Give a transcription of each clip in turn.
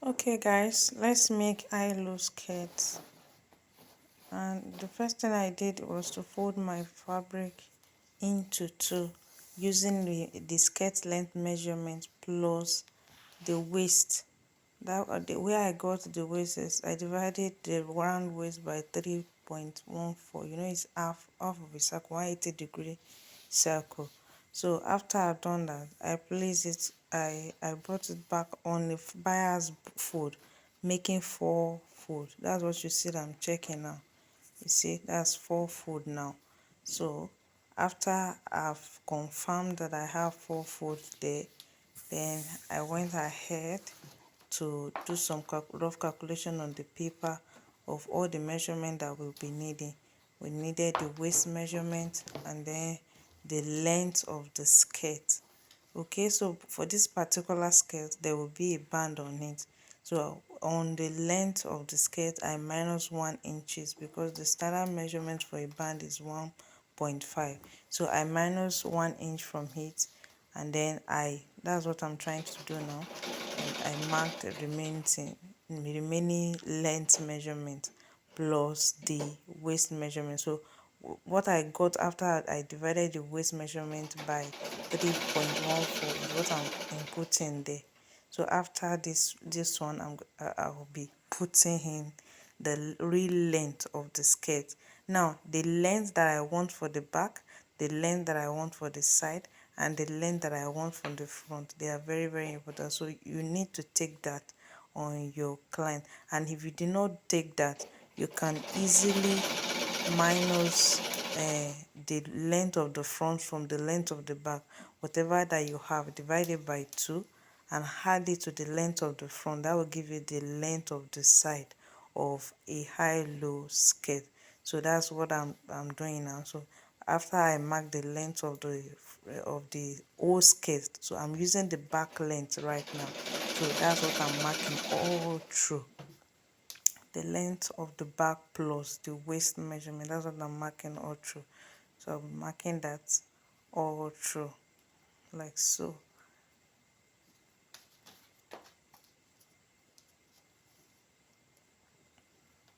Okay guys, let's make eye loose skirts. And the first thing I did was to fold my fabric into two using the skirt length measurement plus the waist. The way I got the waist is I divided the round waist by 3.14. You know, it's half of a circle, 180-degree circle. So after I've done that, I place it. I brought it back on the buyer's fold, making 4 fold. That's what you see that I'm checking now. You see, that's 4 fold now. So after I've confirmed that I have 4 folds there, then I went ahead to do some rough calculation on the paper of all the measurement that we'll be needing. We needed the waist measurement and then the length of the skirt. Okay, so for this particular skirt there will be a band on it. So on the length of the skirt I minus 1 inches because the standard measurement for a band is 1.5. So I minus 1 inch from it, and then that's what I'm trying to do now. And I marked the remaining length measurement plus the waist measurement. So what I got after I divided the waist measurement by 3.14 is what I'm inputting there. So after this one, I will be putting in the real length of the skirt. Now the length that I want for the back, the length that I want for the side, and the length that I want from the front, they are very, very important. So you need to take that on your client, and if you do not take that, you can easily minus the length of the front from the length of the back. Whatever that you have, divide it by 2 and add it to the length of the front. That will give you the length of the side of a high-low skirt. So that's what I'm doing now. So after I mark the length of the whole skirt, so I'm using the back length right now. So that's what I'm marking all through, the length of the back plus the waist measurement. That's what I'm marking all through. So I'm marking that all through like so.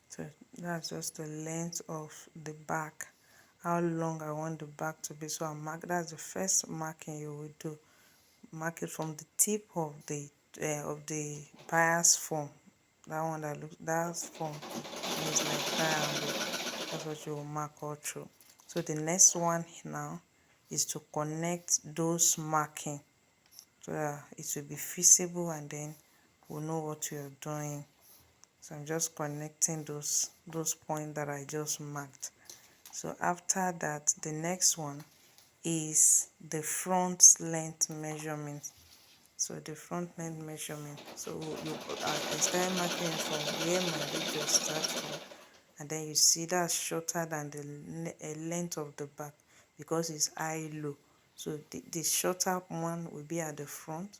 So that's just the length of the back, how long I want the back to be. So I mark, that's the first marking you will do. Mark it from the tip of the bias form. That one that form is like triangle. That's what you will mark all through. So the next one now is to connect those marking so that it will be feasible, and then we'll know what we are doing. So I'm just connecting those points that I just marked. So after that, the next one is the front length measurement. So the front length measurement. So I start marking from where my video starts from, and then you see that's shorter than the length of the back because it's high low. So the shorter one will be at the front,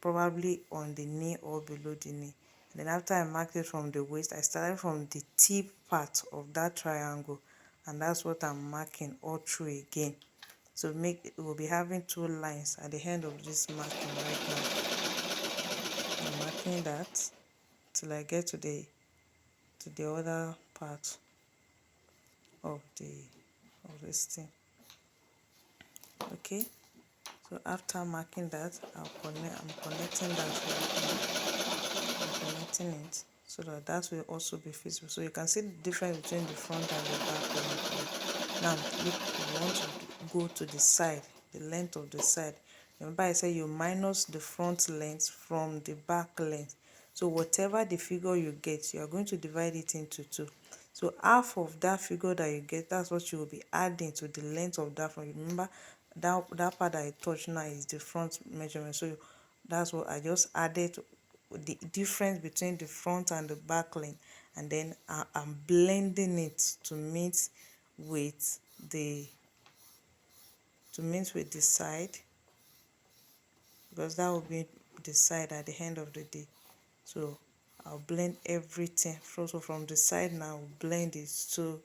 probably on the knee or below the knee. And then after I marked it from the waist, I started from the tip part of that triangle, and that's what I'm marking all through again. So we'll be having 2 lines at the end of this marking right now. I'm marking that till I get to the other part of this thing. Okay, so after marking that, I'm connecting that right now. I'm connecting it so that will also be feasible. So you can see the difference between the front and the back. Now look, you want to go to the side, the length of the side. Remember I said you minus the front length from the back length. So whatever the figure you get, you are going to divide it into 2. So half of that figure that you get, that's what you will be adding to the length of that front. Remember that part that I touched now is the front measurement. So that's what I just added, the difference between the front and the back length, and then I'm blending it with the the side, because that will be the side at the end of the day. So I'll blend everything. So from the side now, I'll blend it to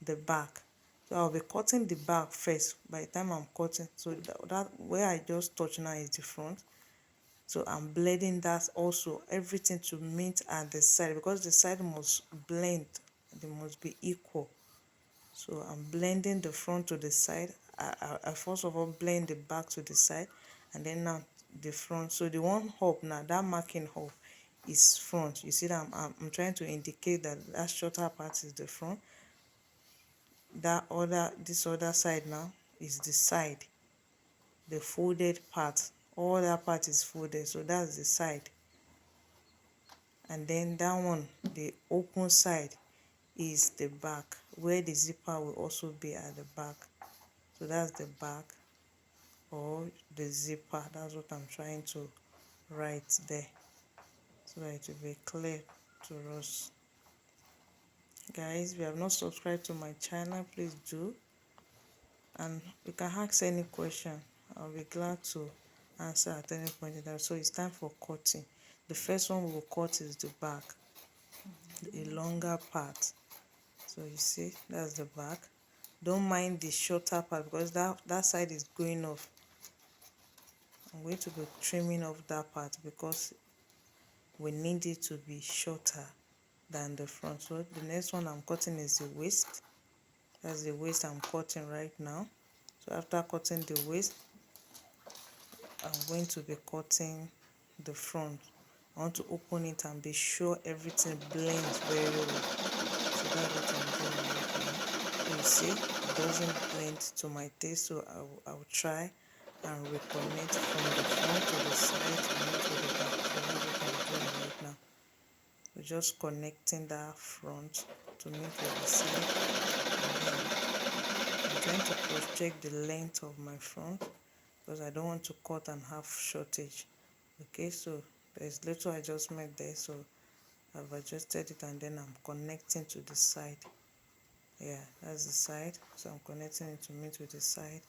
the back. So I'll be cutting the back first by the time I'm cutting. So that where I just touch now is the front. So I'm blending that also, everything to meet at the side, because the side must blend, they must be equal. So I'm blending the front to the side. I first of all blend the back to the side, and then now the front. So the one hub now, that marking hub is front. You see that I'm trying to indicate that that shorter part is the front. This other side now is the side, the folded part. All that part is folded, so that's the side. And then that one, the open side, is the back, where the zipper will also be at the back. So that's the back, or the zipper. That's what I'm trying to write there, so that it will be clear to us. Guys, if you have not subscribed to my channel, please do, and you can ask any question. I'll be glad to answer at any point in time. So it's time for cutting. The first one we will cut is the back, the longer part. So you see, that's the back. Don't mind the shorter part, because that side is going off. I'm going to be trimming off that part because we need it to be shorter than the front. So the next one I'm cutting is the waist. That's the waist I'm cutting right now. So after cutting the waist, I'm going to be cutting the front. I want to open it and be sure everything blends very well. So that's what I'm doing right now. You see, it doesn't blend to my taste, so I'll try and reconnect from the front to the side and not to the back. So that's what I'm doing right now. We're just connecting that front to meet with the side. And then I'm trying to cross-check the length of my front, because I don't want to cut and have shortage. Okay, so there's little adjustment there, so I've adjusted it, and then I'm connecting to the side. Yeah, that's the side. So I'm connecting it to meet with the side,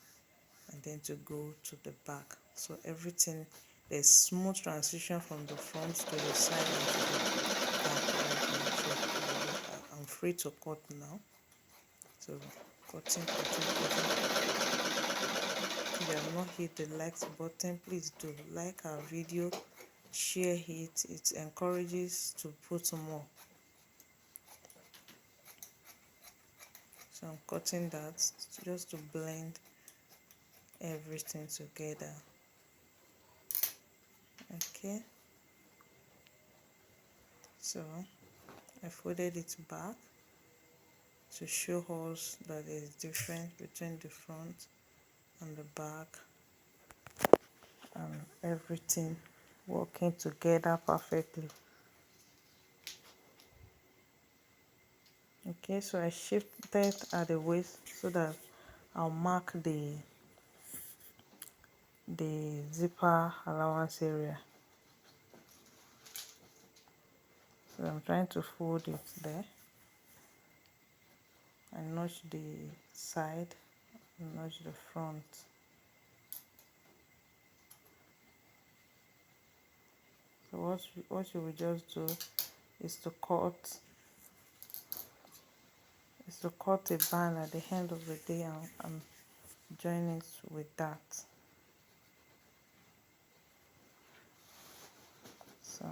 and then to go to the back. So everything, there's smooth transition from the front to the side and to the back right now. So I'm free to cut now. So cutting. If you have not hit the like button, please do like our video, share it. It encourages to put more. So I'm cutting that just to blend everything together. Okay, so I folded it back to show us that there is difference between the front and the back, and everything working together perfectly. Okay, so I shifted at the waist so that I'll mark the zipper allowance area. So I'm trying to fold it there. I notch the side, notch the front. So what you will just do is to cut a band at the end of the day, and join it with that. So